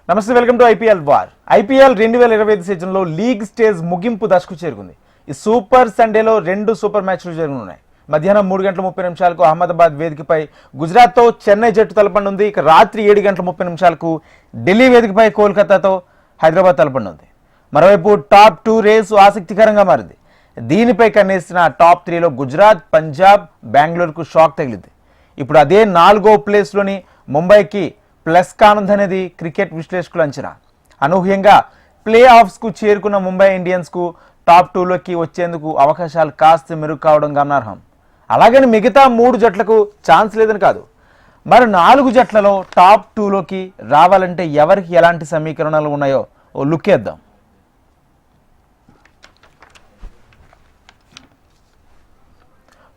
నమస్తే, welcome to IPL war. IPL 2025 సీజన్లో league stage ముగింపు దశకు చేరుకుంది. ఈ సూపర్ సండేలో 2 సూపర్ మ్యాచ్లు జరగనున్నాయి. మధ్యాహ్నం 3:30 అహ్మదాబాద్ వేదికపై గుజరాత్తో చెన్నై జట్టు తలపనుంది. ఇక రాత్రి 7:30 ఢిల్లీ వేదికపై కోల్కతాతో హైదరాబాద్ తలపనుంది. మరోవైపు టాప్ 2 రేసు ఆసక్తికరంగా మారింది. దీనిపై కన్నేసిన టాప్ 3లో గుజరాత్, పంజాబ్, బెంగళూరుకు షాక్ తగిలింది. ఇప్పుడు అదే 4వ ప్లేస్లోని ముంబైకి ప్లస్ కానుందనేది క్రికెట్ విశ్లేషకుల అంచనా. అనూహ్యంగా ప్లే ఆఫ్స్కు చేరుకున్న ముంబై ఇండియన్స్కు టాప్ 2లోకి వచ్చేందుకు అవకాశాలు కాస్త మెరుగు కావడం గమనార్హం. అలాగని మిగతా 3 జట్లకు ఛాన్స్ లేదని కాదు. మరి 4 జట్లలో టాప్ 2లోకి రావాలంటే ఎవరికి ఎలాంటి సమీకరణాలు ఉన్నాయో ఓ లుక్ వేద్దాం.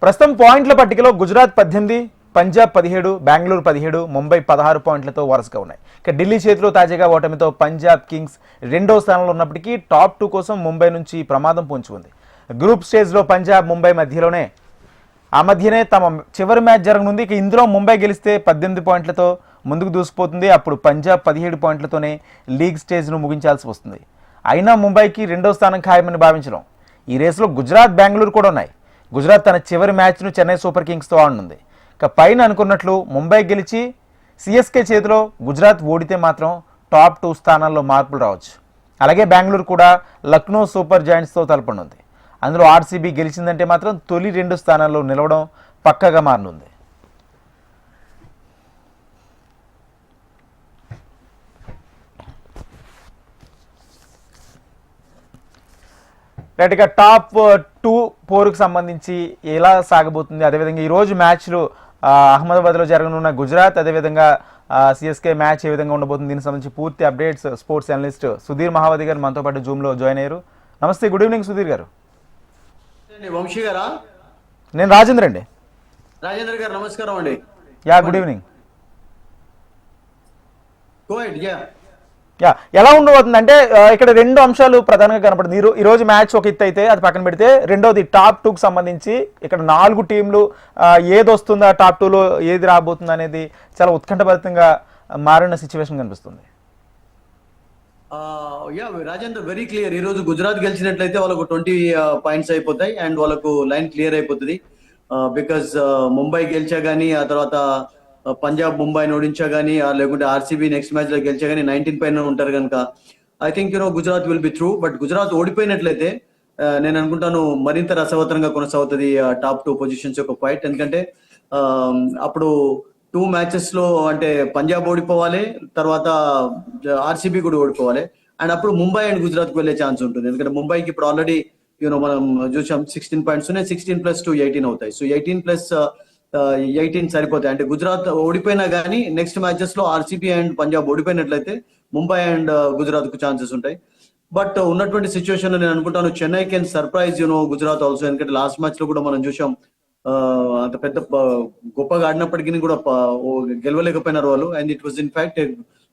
ప్రస్తుతం పాయింట్ల పట్టికలో గుజరాత్ 18, పంజాబ్ 17, బెంగళూరు 17, ముంబై 16 పాయింట్లతో వరుసగా ఉన్నాయి. ఇక ఢిల్లీ చేతిలో తాజాగా ఓటమితో పంజాబ్ కింగ్స్ 2వ స్థానంలో ఉన్నప్పటికీ టాప్ 2 కోసం ముంబై నుంచి ప్రమాదం పొంచి ఉంది. గ్రూప్ స్టేజ్లో పంజాబ్, ముంబై మధ్యనే తమ చివరి మ్యాచ్ జరగనుంది. ఇక ఇందులో ముంబై గెలిస్తే 18 పాయింట్లతో ముందుకు దూసిపోతుంది. అప్పుడు పంజాబ్ 17 పాయింట్లతోనే లీగ్ స్టేజ్ను ముగించాల్సి వస్తుంది. అయినా ముంబైకి 2వ స్థానం ఖాయమని భావించడం. ఈ రేసులో గుజరాత్, బెంగళూరు కూడా ఉన్నాయి. గుజరాత్ తన చివరి మ్యాచ్ను చెన్నై సూపర్ కింగ్స్తో ఆడనుంది. ఇక పైన అనుకున్నట్లు ముంబై గెలిచి సిఎస్కే చేతిలో గుజరాత్ ఓడితే మాత్రం టాప్ 2 స్థానాల్లో మార్పులు రావచ్చు. అలాగే బెంగళూరు కూడా లక్నో సూపర్ జాయింట్స్తో తలపనుంది. అందులో ఆర్సీబీ గెలిచిందంటే మాత్రం తొలి 2 స్థానాల్లో నిలవడం పక్కగా మారనుంది. రైట్, ఇక టాప్ 2 పోరుకు సంబంధించి ఎలా సాగబోతుంది, అదేవిధంగా ఈరోజు మ్యాచ్లు అహ్మదాబాద్లో జరగనున్న గుజరాత్, అదేవిధంగా సిఎస్కే మ్యాచ్ ఏ విధంగా ఉండబోతుంది, దీనికి సంబంధించి పూర్తి అప్డేట్స్ స్పోర్ట్స్ అనలిస్ట్ సుధీర్ మహావతి గారు మనతో పాటు జూమ్లో జాయిన్ అయ్యారు. నమస్తే, గుడ్ ఈవినింగ్ సుధీర్ గారు. వంశీ గారా? నేను రాజేంద్ర అండి. రాజేంద్ర గారు నమస్కారం అండి. Yeah, good evening. Go head. Yeah, ఎలా ఉండబోతుంది అంటే ఇక్కడ 2 అంశాలు ప్రధానంగా కనపడుతుంది. ఈరోజు మ్యాచ్ ఒక ఎత్తు అయితే అది పక్కన పెడితే, రెండోది టాప్ 2కు సంబంధించి ఇక్కడ 4 టీంలు ఏది వస్తుందా, టాప్ 2లో ఏది రాబోతుంది అనేది చాలా ఉత్కంఠభరితంగా మారిన సిచ్యువేషన్ కనిపిస్తుంది. Rajendra, very clear. ఈ రోజు గుజరాత్ గెలిచినట్లయితే వాళ్ళకు 20 పాయింట్స్ అయిపోతాయి అండ్ వాళ్ళకు లైన్ క్లియర్ అయిపోతుంది. బికాస్ ముంబై గెలిచా గానీ, ఆ తర్వాత పంజాబ్ ముంబైని ఓడించా గానీ, లేకుంటే ఆర్సీబీ నెక్స్ట్ మ్యాచ్ లో గెలిచా గానీ 19 పైన ఉంటారు కనుక I think Gujarat will be through. But Gujarat ఓడిపోయినట్లయితే నేను అనుకుంటాను మరింత రసవత్తరంగా కొనసాగుతుంది టాప్ 2 పొజిషన్స్ యొక్క ఫైట్. ఎందుకంటే అప్పుడు 2 మ్యాచెస్ లో అంటే పంజాబ్ ఓడిపోవాలి, తర్వాత ఆర్సీబీ కూడా ఓడిపోవాలి, అండ్ అప్పుడు ముంబై అండ్ గుజరాత్ కు వెళ్ళే ఛాన్స్ ఉంటుంది. ఎందుకంటే ముంబైకి ఇప్పుడు ఆల్రెడీ మనం చూసాం 16 పాయింట్స్ ఉన్నాయి. 16+2 18 అవుతాయి. సో 18+18 సరిపోతాయి. అంటే గుజరాత్ ఓడిపోయినా కానీ నెక్స్ట్ మ్యాచెస్ లో ఆర్సీబీ అండ్ పంజాబ్ ఓడిపోయినట్లయితే ముంబై అండ్ గుజరాత్ కు ఛాన్సెస్ ఉంటాయి. బట్ ఉన్నటువంటి సిచ్యువేషన్ లో నేను అనుకుంటాను Chennai can surprise Gujarat also. ఎందుకంటే లాస్ట్ మ్యాచ్ లో కూడా మనం చూసాం అంత పెద్ద గొప్పగా ఆడినప్పటికీ కూడా గెలవలేకపోయినారు వాళ్ళు. And it was in fact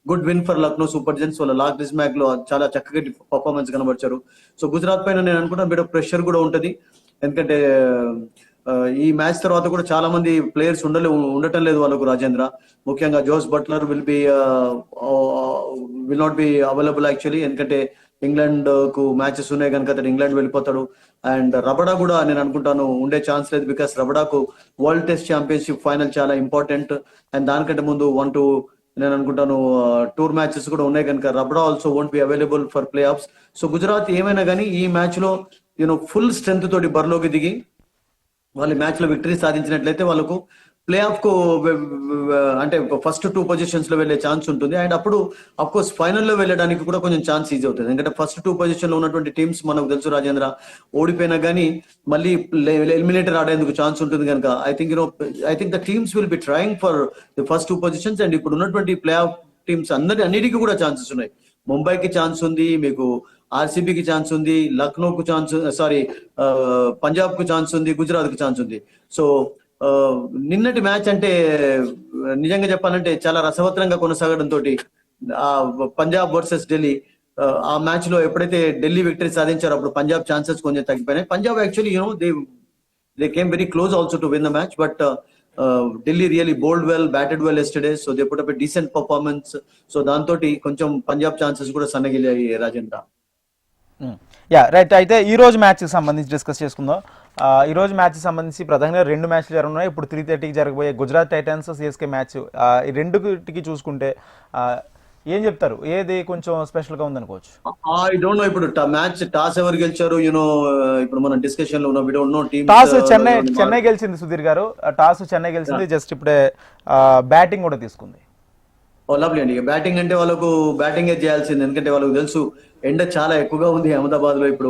good win for Lucknow Super giants. వాళ్ళ లాస్ట్ మ్యాచ్ లో చాలా చక్కగా పర్ఫార్మెన్స్ కనబరిచారు. సో గుజరాత్ పైన నేను అనుకుంటాను బిట్ ఆఫ్ ప్రెషర్ కూడా ఉంటది. ఎందుకంటే ఈ మ్యాచ్ తర్వాత కూడా చాలా మంది ప్లేయర్స్ ఉండటం లేదు వాళ్ళకు రాజేంద్ర. ముఖ్యంగా Jos Buttler will not be available actually. ఎందుకంటే ఇంగ్లాండ్ కు మ్యాచెస్ ఉన్నాయి కనుక అతను ఇంగ్లాండ్ వెళ్ళిపోతాడు. అండ్ రబడా కూడా నేను అనుకుంటాను ఉండే ఛాన్స్ లేదు. బికాస్ రబడాకు వరల్డ్ టెస్ట్ ఛాంపియన్షిప్ ఫైనల్ చాలా ఇంపార్టెంట్. అండ్ దానికంటే ముందు 1-2 నేను అనుకుంటాను టూర్ మ్యాచెస్ కూడా ఉన్నాయి కనుక Rabada also won't be available for play offs. So Gujarat ఏమైనా కానీ ఈ మ్యాచ్ లో ఫుల్ స్ట్రెంత్ తోటి బరిలోకి దిగి వాళ్ళు మ్యాచ్ లో విక్టరీ సాధించినట్లయితే వాళ్ళకు ప్లే ఆఫ్ కు అంటే ఫస్ట్ 2 పొజిషన్స్ లో వెళ్లే ఛాన్స్ ఉంటుంది. అండ్ అప్పుడు అఫ్ కోర్స్ ఫైనల్లో వెళ్ళడానికి కూడా కొంచెం ఛాన్స్ ఈజీ అవుతుంది. ఎందుకంటే ఫస్ట్ 2 పొజిషన్ లో ఉన్నటువంటి టీమ్స్ మనకు తెలుసు రాజేంద్ర, ఓడిపోయినా కానీ మళ్ళీ ఎలిమినేటర్ ఆడేందుకు ఛాన్స్ ఉంటుంది కనుక I think the teams will be trying for the first 2 positions. And ఇప్పుడు ఉన్నటువంటి ప్లే ఆఫ్ టీమ్స్ అన్నిటికీ కూడా ఛాన్సెస్ ఉన్నాయి. ముంబైకి ఛాన్స్ ఉంది, మీకు ఆర్సీబీకి ఛాన్స్ ఉంది, లక్నోకు ఛాన్స్, పంజాబ్ కు ఛాన్స్ ఉంది, గుజరాత్ కు ఛాన్స్ ఉంది. సో నిన్నటి మ్యాచ్ అంటే నిజంగా చెప్పాలంటే చాలా రసవత్తరంగా కొనసాగడంతో పంజాబ్ వర్సెస్ ఢిల్లీ ఆ మ్యాచ్ లో ఎప్పుడైతే ఢిల్లీ విక్టరీ సాధించారో అప్పుడు పంజాబ్ ఛాన్సెస్ కొంచెం తగ్గిపోయినాయి. Punjab actually they came very close also to win the match. But Delhi really bowled well, batted well yesterday, so they put up a decent performance. So దాంతో కొంచెం పంజాబ్ ఛాన్సెస్ కూడా సన్నగిల్లాయి రాజేంద్ర. Yeah right. అయితే ఈ రోజు మ్యాచ్కి సంబంధించి డిస్కస్ చేసుకుందాం. ఈ రోజు మ్యాచ్కి సంబంధించి ప్రధానంగా 2 మ్యాచ్లు జరుగుతున్నాయి. ఇప్పుడు 3:30కి జరగబోయే గుజరాత్ టైటన్స్ సిఎస్కే మ్యాచ్, ఈ రెండుకి చూసుకుంటే ఏం చెప్తారు, ఏది కొంచెం స్పెషల్గా ఉందనుకోవచ్చు? ఐ డోంట్ నో ఇప్పుడు మ్యాచ్ టాస్ ఎవరు గెలిచారు, ఇప్పుడు మనం డిస్కషన్ లో ఉన్నాం. We don't know team. Toss Chennai గెలిచింది సుధీర్ గారు, టాస్ చెన్నై గెలిచింది. జస్ట్ ఇప్పుడే బ్యాటింగ్ కూడా తీసుకుంది. లవ్లీ అండి. బ్యాటింగ్ అంటే వాళ్ళకు బ్యాటింగే చేయాల్సింది, ఎందుకంటే వాళ్ళకు తెలుసు ఎండ చాలా ఎక్కువగా ఉంది అహ్మదాబాద్ లో ఇప్పుడు,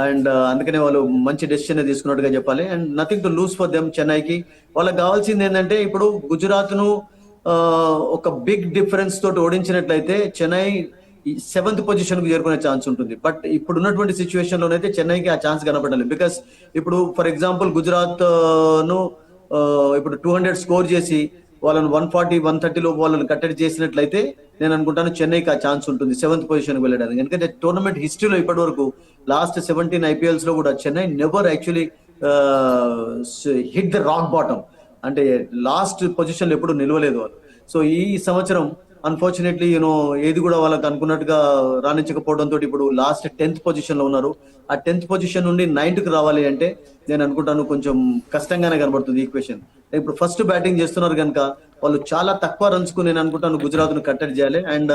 అండ్ అందుకనే వాళ్ళు మంచి డెసిషన్ తీసుకున్నట్టుగా చెప్పాలి. And nothing to lose for them. చెన్నైకి వాళ్ళకి కావాల్సింది ఏంటంటే ఇప్పుడు గుజరాత్ ను ఒక బిగ్ డిఫరెన్స్ తోటి ఓడించినట్లయితే చెన్నై 7th పొజిషన్ కు చేరుకునే ఛాన్స్ ఉంటుంది. బట్ ఇప్పుడు ఉన్నటువంటి సిచ్యువేషన్ లోనైతే చెన్నైకి ఆ ఛాన్స్ కనపడాలి. బికాస్ ఇప్పుడు ఫర్ ఎగ్జాంపుల్ గుజరాత్ ను ఇప్పుడు 200 స్కోర్ చేసి వాళ్ళని 140, 130 లో వాళ్ళని కట్టడి చేసినట్లయితే నేను అనుకుంటాను చెన్నైకి ఆ ఛాన్స్ ఉంటుంది 7th పొజిషన్ కి వెళ్ళడానికి. ఎందుకంటే టోర్నమెంట్ హిస్టరీలో ఇప్పటి వరకు లాస్ట్ 17 IPLs లో కూడా Chennai never actually hit the rock bottom, అంటే లాస్ట్ పొజిషన్ లో ఎప్పుడు నిలవలేదు వాళ్ళు. సో ఈ సంవత్సరం అన్ఫార్చునేట్లీ ఏది కూడా వాళ్ళకి అనుకున్నట్టుగా రాణించకపోవడంతో ఇప్పుడు లాస్ట్ 10th పొజిషన్ లో ఉన్నారు. ఆ 10th పొజిషన్ నుండి 9th కి రావాలి అంటే నేను అనుకుంటాను కొంచెం కష్టంగానే కనబడుతుంది ఈక్వేషన్. ఇప్పుడు ఫస్ట్ బ్యాటింగ్ చేస్తున్నారు కనుక వాళ్ళు చాలా తక్కువ రన్స్ కు నేను అనుకుంటాను గుజరాత్ ను కట్టడి చేయాలి. అండ్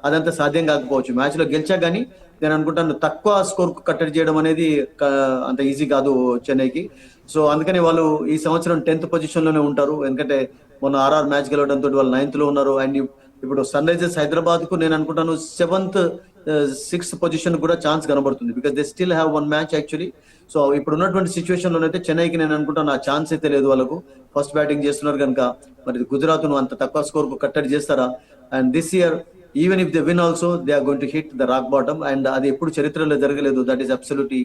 అదంతా సాధ్యం కాకపోవచ్చు. మ్యాచ్ లో గెలిచా కానీ నేను అనుకుంటాను తక్కువ స్కోర్ కు కట్టడి చేయడం అనేది అంత ఈజీ కాదు చెన్నైకి. సో అందుకని వాళ్ళు ఈ సంవత్సరం 10th పొజిషన్ లోనే ఉంటారు. ఎందుకంటే మొన్న ఆర్ఆర్ మ్యాచ్ గెలవడంతో వాళ్ళు 9th లో ఉన్నారు. అండ్ ఇప్పుడు సన్ రైజర్స్ హైదరాబాద్ కు నేను అనుకుంటాను 7th, 6th పొజిషన్ కూడా ఛాన్స్ కనబడుతుంది. Because they still have 1 match actually. So ఇప్పుడు ఉన్నటువంటి సిచ్యువేషన్ లోనైతే చెన్నైకి నేను అనుకుంటాను ఆ ఛాన్స్ అయితే లేదు. వాళ్ళకు ఫస్ట్ బ్యాటింగ్ చేస్తున్నారు కనుక మరి గుజరాత్ ను అంత తక్కువ స్కోర్ కు కట్టడి చేస్తారా? And this year even if they win also they are going to hit the rock bottom. And అది ఎప్పుడు చరిత్రలో జరగలేదు. దట్ ఈస్ అబ్సల్యూట్లీ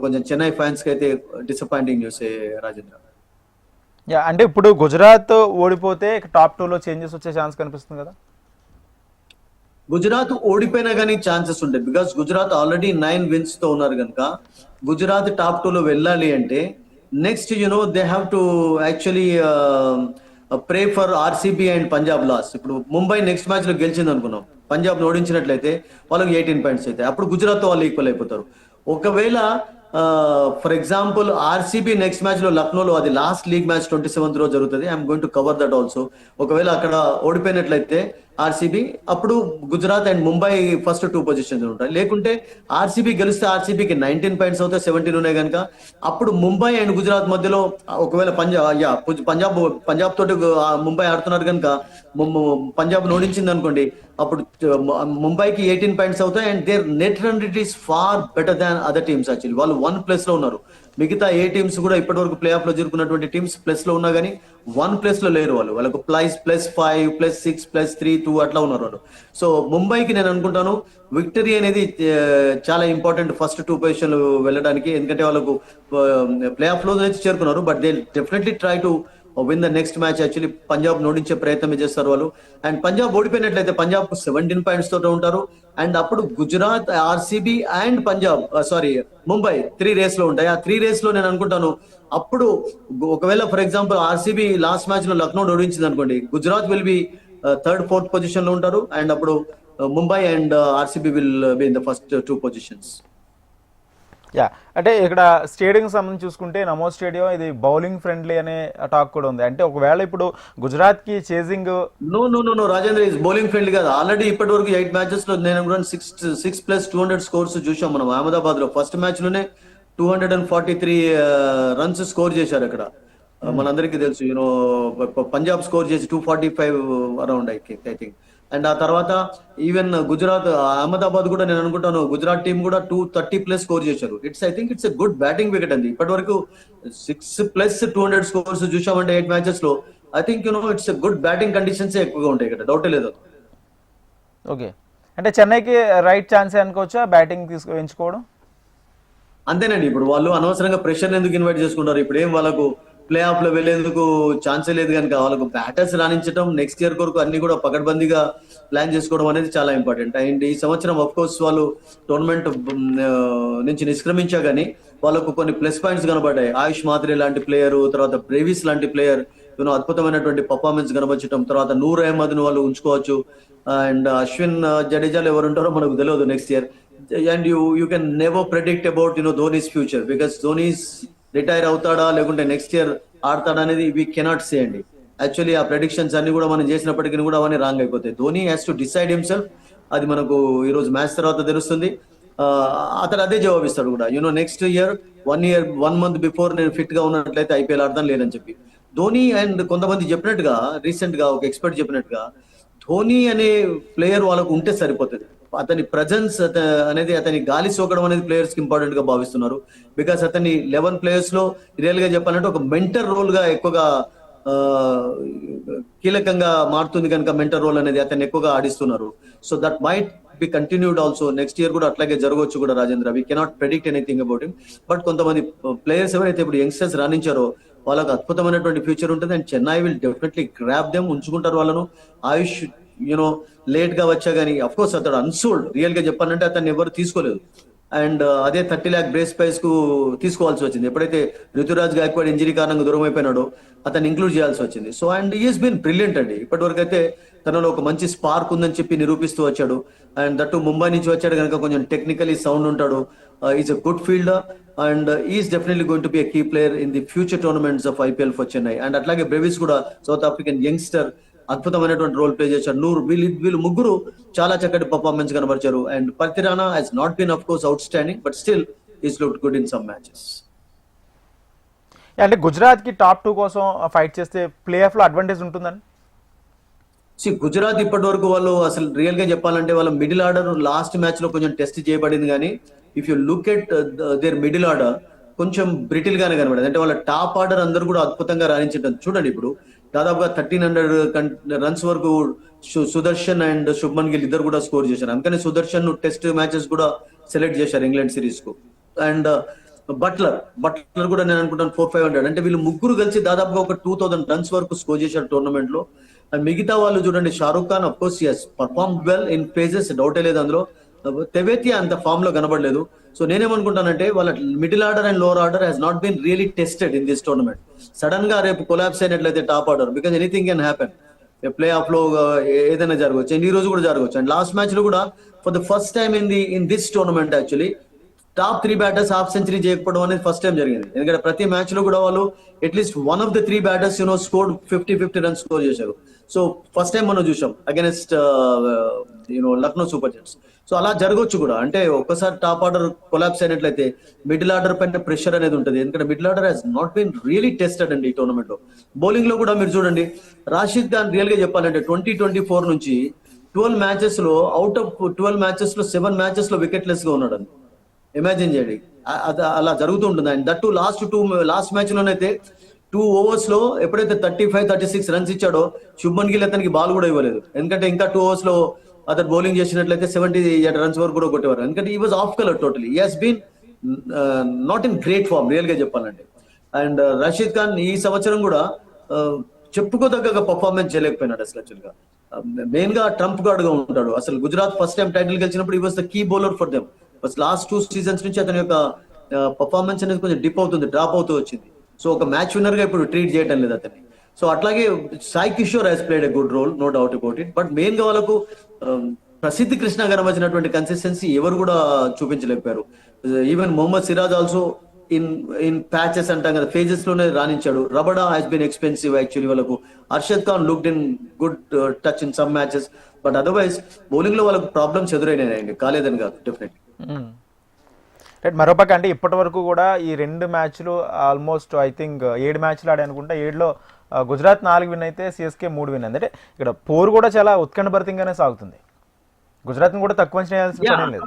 కొంచెం చెన్నై ఫ్యాన్స్ కి అయితే డిసప్పాయింటింగ్ న్యూస్ రాజేంద్ర. అంటే ఇప్పుడు గుజరాత్ ఓడిపోతే టాప్ 2లో చేంజెస్ వచ్చే ఛాన్స్ కనిపిస్తుంది కదా? గుజరాత్ ఓడిపోయినా కానీ ఛాన్సెస్ ఉంటాయి. బికాస్ గుజరాత్ ఆల్రెడీ 9 wins తో ఉన్నారు కనుక గుజరాత్ టాప్ 2లో వెళ్ళాలి అంటే next they have to actually pray for RCB and Punjab loss. ఇప్పుడు ముంబై నెక్స్ట్ మ్యాచ్ లో గెలిచింది అనుకున్నాం, పంజాబ్ ఓడించినట్లయితే వాళ్ళకి 18 points అయితే అప్పుడు గుజరాత్ తో వాళ్ళు ఈక్వల్ అయిపోతారు. ఒకవేళ for example RCB next match లో లక్నోలో, అది లాస్ట్ లీగ్ మ్యాచ్ 27th రోజు జరుగుతుంది. I'm going to cover that also. ఒకవేళ అక్కడ ఓడిపోయినట్లయితే ఆర్సీబీ, అప్పుడు Gujarat and Mumbai first 2 positions ఉంటాయి. లేకుంటే ఆర్సీబీ గెలిస్తే ఆర్సీబీకి 19 points అవుతాయి, 17 ఉన్నాయి కనుక అప్పుడు ముంబై అండ్ గుజరాత్ మధ్యలో ఒకవేళ పంజాబ్ తోటి ముంబై ఆడుతున్నారు కనుక పంజాబ్ ఓడించింది అనుకోండి, అప్పుడు ముంబైకి 18 points అవుతాయి. And their net run rate is far better than other teams. Actually వాళ్ళు 1+ లో ఉన్నారు. మిగతా ఏ టీమ్స్ కూడా ఇప్పటి వరకు ప్లే ఆఫ్ లో జరుగుతున్నటువంటి టీమ్స్ ప్లస్ లో ఉన్నా కానీ 1+ లో లేరు వాళ్ళు. వాళ్ళకు +5, +6, +3, 2 అట్లా ఉన్నారు వాళ్ళు. సో ముంబైకి నేను అనుకుంటాను విక్టరీ అనేది చాలా ఇంపార్టెంట్ ఫస్ట్ 2 పొజిషన్లు వెళ్ళడానికి. ఎందుకంటే వాళ్ళకు ప్లే ఆఫ్ లో చేరుకున్నారు. But they definitely try to win the next match. Actually Punjab ఓడించే ప్రయత్నం చేస్తారు వాళ్ళు. అండ్ పంజాబ్ ఓడిపోయినట్లయితే పంజాబ్ 17 points తోటి ఉంటారు. అండ్ అప్పుడు Gujarat, RCB and Mumbai 3 race లో ఉంటాయి. ఆ 3 రేస్ లో నేను అనుకుంటాను అప్పుడు ఒకవేళ for example RCB last match లో లక్నో ఓడించింది అనుకోండి, Gujarat will B 3rd, 4th position లో ఉంటారు. అండ్ అప్పుడు Mumbai and RCB will be in the first 2 positions. Yeah, అంటే ఇక్కడ స్టేడియం సంబంధించి చూసుకుంటే నమో స్టేడియం ఇది బౌలింగ్ ఫ్రెండ్లీ అనే టాక్ కూడా ఉంది. అంటే ఒకవేళ ఇప్పుడు గుజరాత్ కి chasing no Rajendra is bowling friendly కాదు. ఆల్రెడీ ఇప్పటి వరకు 8 matches లో నేను 6+200 స్కోర్స్ చూసాం మనం అహ్మదాబాద్ లో. ఫస్ట్ మ్యాచ్ లోనే 243 runs స్కోర్ చేశారు అక్కడ. మనందరికీ తెలుసు పంజాబ్ స్కోర్ చేసి 245 అరౌండ్ ఐ థింక్. అండ్ ఆ తర్వాత ఈవెన్ గుజరాత్, అహ్మదాబాద్ కూడా నేను అనుకుంటాను గుజరాత్ టీం కూడా 230+ స్కోర్ చేశారు. I think it's a good batting wicket అండి. ఇప్పటి వరకు 6+200 స్కోర్స్ చూసామంటే 8 matches లో I think it's a good batting conditions ఎక్కువగా ఉంటాయి ఇక్కడ, డౌటే లేదు. ఓకే, అంటే చెన్నైకి రైట్ ఛాన్సే అనుకోవచ్చా బ్యాటింగ్ ఎంచుకోవడం? అంతేనండి. ఇప్పుడు వాళ్ళు అనవసరంగా ప్రెషర్ ఎందుకు ఇన్వైట్ చేసుకుంటారు? ఇప్పుడు ఏం వాళ్ళకు ప్లే ఆఫ్ లో వెళ్లేందుకు ఛాన్సే లేదు కనుక వాళ్ళకు బ్యాటర్స్ రాణించడం నెక్స్ట్ ఇయర్ కొరకు అన్ని కూడా పకడ్బందీగా ప్లాన్ చేసుకోవడం అనేది చాలా ఇంపార్టెంట్. అండ్ ఈ సంవత్సరం అఫ్ కోర్స్ వాళ్ళు టోర్నమెంట్ నుంచి నిష్క్రమించా గానీ వాళ్ళకు కొన్ని ప్లస్ పాయింట్స్ కనబడ్డాయి. ఆయుష్ మాత్రే లాంటి ప్లేయర్, తర్వాత బ్రేవిస్ లాంటి ప్లేయర్ అద్భుతమైనటువంటి పర్ఫార్మెన్స్ కనబరచడం. తర్వాత నూర్ అహ్మద్ ను వాళ్ళు ఉంచుకోవచ్చు. అండ్ అశ్విన్ జడేజాలు ఎవరు ఉంటారో మనకు తెలియదు next year. And you can never predict about Dhoni's future, because Dhoni's retire అవుతాడా లేకుంటే నెక్స్ట్ ఇయర్ ఆడతాడా అనేది వీ కెనాట్ సే అండి. యాక్చువల్లీ ఆ ప్రెడిక్షన్స్ అన్ని కూడా మనం చేసినప్పటికీ కూడా అవన్నీ రాంగ్ అయిపోతాయి. Dhoni has to decide himself. అది మనకు ఈ రోజు మ్యాచ్ తర్వాత తెలుస్తుంది. అతను అదే జవాబిస్తాడు కూడా. నెక్స్ట్ ఇయర్ 1 month బిఫోర్ నేను ఫిట్ గా ఉన్నట్లయితే ఐపీఎల్ ఆడతాను లేదని చెప్పి ధోని. అండ్ కొంతమంది చెప్పినట్టుగా, రీసెంట్ గా ఒక ఎక్స్పర్ట్ చెప్పినట్టుగా, ధోని అనే ప్లేయర్ వాళ్ళకు ఉంటే సరిపోతుంది. అతని ప్రజెన్స్ అనేది, అతని గాలి సోకడం అనేది ప్లేయర్స్ కి ఇంపార్టెంట్ గా భావిస్తున్నారు. బికాస్ అతని 11 players లో రియల్ గా చెప్పాలంటే ఒక మెంటర్ రోల్ గా ఎక్కువగా కీలకంగా మారుతుంది కనుక మెంటర్ రోల్ అనేది అతన్ని ఎక్కువగా ఆడిస్తున్నారు. So that might be continued also. Next year కూడా అట్లాగే జరగవచ్చు కూడా Rajendra. We cannot predict anything about him. But కొంతమంది ప్లేయర్స్ ఎవరైతే ఇప్పుడు యంగ్స్టర్స్ రాణించారో వాళ్ళకి అద్భుతమైనటువంటి ఫ్యూచర్ ఉంటుంది. And Chennai will definitely grab them, ఉంచుకుంటారు వాళ్ళను. ఆయుష్ లేట్ గా వచ్చా కానీ అఫ్ కోర్స్ అతడు అన్సోల్డ్. రియల్ గా చెప్పాలంటే అతన్ని ఎవరు తీసుకోలేదు. అండ్ అదే 30 lakh బ్రేస్ ప్రైస్ కు తీసుకోవాల్సి వచ్చింది. ఎప్పుడైతే ఋతురాజ్ గాయక్వాడ్ ఇంజరీ కారణంగా దూరం అయిపోయినాడో అతన్ని ఇంక్లూడ్ చేయాల్సి వచ్చింది. So and is been brilliant అండి. ఇప్పటివరకు అయితే తనలో ఒక మంచి స్పార్క్ ఉందని చెప్పి నిరూపిస్తూ వచ్చాడు. అండ్ దట్టు ముంబై నుంచి వచ్చాడు కనుక కొంచెం టెక్నికలీ సౌండ్ ఉంటాడు. Is a good fielder and is definitely going to be a key player in the future tournaments of IPL for Chennai. And అట్లాగే బ్రెవిస్ కూడా సౌత్ ఆఫ్రికన్ యంగ్స్టర్ అద్భుతమైనటువంటి రోల్ ప్లే చేశారు. వీళ్ళు ముగ్గురు చాలా చక్కటి పర్ఫార్మెన్స్ కనబరిచారు. And Pathirana he's not been of course outstanding, but still is looked good in some matches. అంటే గుజరాత్ కి టాప్ 2 కోసం ఫైట్ చేస్తే ప్లే ఆఫ్ లో అడ్వాంటేజ్ ఉంటుందని. గుజరాత్ ఇప్పటి వరకు వాళ్ళు అసలు రియల్ గా చెప్పాలంటే వాళ్ళ మిడిల్ ఆర్డర్ లాస్ట్ మ్యాచ్ లో కొంచెం టెస్ట్ చేయబడింది. కానీ if you look at their middle order కొంచెం బ్రిటిల్ గానే కనబడేది. అంటే వాళ్ళ టాప్ ఆర్డర్ అందరూ కూడా అద్భుతంగా రాణించడం చూడండి. ఇప్పుడు దాదాపుగా 1300 రన్స్ వరకు సుదర్శన్ అండ్ శుభ్మన్ గిల్ ఇద్దరు కూడా స్కోర్ చేశారు. అందుకని సుదర్శన్ టెస్ట్ మ్యాచెస్ కూడా సెలెక్ట్ చేశారు ఇంగ్లాండ్ సిరీస్ కు. అండ్ బట్లర్ కూడా నేను అనుకుంటాను 400-500. అంటే వీళ్ళు ముగ్గురు కలిసి దాదాపుగా ఒక 2000 రన్స్ వరకు స్కోర్ చేశారు టోర్నమెంట్ లో. అండ్ మిగతా వాళ్ళు చూడండి, Shahrukh Khan of course has perform well in phases, డౌటే లేదు అందులో. తెవేతియా అంత ఫామ్ లో కనబడలేదు. సో నేనేమనుకుంటానంటే వాళ్ళ middle order and lower order has not been really tested in this tournament. Sudden గా రేపు కొలాప్స్ అయినట్లయితే top order, because anything can happen. Play off లో ఏదైనా జరగవచ్చు. అండ్ ఈ రోజు కూడా జరగవచ్చు. అండ్ లాస్ట్ మ్యాచ్ లో కూడా for the first time in this tournament actually top 3 batters half century చేయకపోవడం అనేది ఫస్ట్ టైం జరిగింది. ఎందుకంటే ప్రతి మ్యాచ్ లో కూడా వాళ్ళు at least one of the 3 batters score 50 runs score చేశారు. సో ఫస్ట్ టైం మనం చూసాం against Lucknow Super Giants. So అలా జరగవచ్చు కూడా. అంటే ఒక్కసారి టాప్ ఆర్డర్ కొలాప్స్ అయినట్లయితే మిడిల్ ఆర్డర్ పైన ప్రెషర్ అనేది ఉంటుంది. ఎందుకంటే middle order has not been really tested అండి ఈ టోర్నమెంట్ లో. బౌలింగ్ లో కూడా మీరు చూడండి, రాషిద్ ఖాన్ రియల్ గా చెప్పాలంటే 2024 నుంచి 12 మ్యాచెస్ లో, అవుట్ ఆఫ్ 12 మ్యాచెస్ లో 7 మ్యాచెస్ లో వికెట్ లెస్ గా ఉన్నాడు. ఇమాజిన్ చేయండి, అలా జరుగుతూ ఉంటుంది. అండ్ దట్టు లాస్ట్ మ్యాచ్ లోనైతే 2 overs లో ఎప్పుడైతే 35-36 రన్స్ ఇచ్చాడో శుభ్మన్ గిల్ అతనికి బాల్ కూడా ఇవ్వలేదు. ఎందుకంటే ఇంకా 2 overs లో అతను బౌలింగ్ చేసినట్లయితే 78 రన్స్ వరకు కూడా కొట్టేవారు. ఎందుకంటే he was off colour totally. He has been not in great form real గా చెప్పాలంటే. అండ్ రషీద్ ఖాన్ ఈ సంవత్సరం కూడా చెప్పుకోదగ్గ పర్ఫార్మెన్స్ చేయలేకపోయినాడు అసలు. యాక్చువల్ గా మెయిన్ గా ట్రంప్ గార్డ్ గా ఉంటాడు. అసలు గుజరాత్ ఫస్ట్ టైం టైటిల్ గెలిచినప్పుడు he was the key bowler for them. Last 2 seasons నుంచి అతని యొక్క పర్ఫార్మెన్స్ అనేది కొంచెం డ్రాప్ అవుతూ వచ్చింది. సో ఒక మ్యాచ్ విన్నర్ గా ఇప్పుడు ట్రీట్ చేయడం లేదు అతన్ని. సో అట్లాగే Sai Kishore he's played a good role, no doubt about it. But main గా వాళ్ళకు ప్రసిద్ధి కృష్ణ గారు వచ్చినటువంటి కన్సిస్టెన్సీ ఎవరు కూడా చూపించలేకపోయారు. Even Mohammed Siraj also in patches అంటాం కదా, ఫేజెస్ లోనే రాణించాడు. Rabada has been expensive actually వాళ్ళకు. Arshad Khan looked in good touch in some matches. But otherwise bowling లో వాళ్ళకు ప్రాబ్లమ్స్ ఎదురైనాయండి, కాలేదని కాదు డెఫినెట్లీ. రైట్. మరోపక్క అంటే ఇప్పటి వరకు కూడా ఈ 2 మ్యాచ్లు ఆల్మోస్ట్ ఐ థింక్ 7 మ్యాచ్లు ఆడే అనుకుంటా. 7లో గుజరాత్ 4 విన్ అయితే సిఎస్కే 3 విన్. అంటే ఇక్కడ పోరు కూడా చాలా ఉత్కంఠభరితంగానే సాగుతుంది. గుజరాత్ కూడా తక్కువ చేయాల్సిన పని లేదు.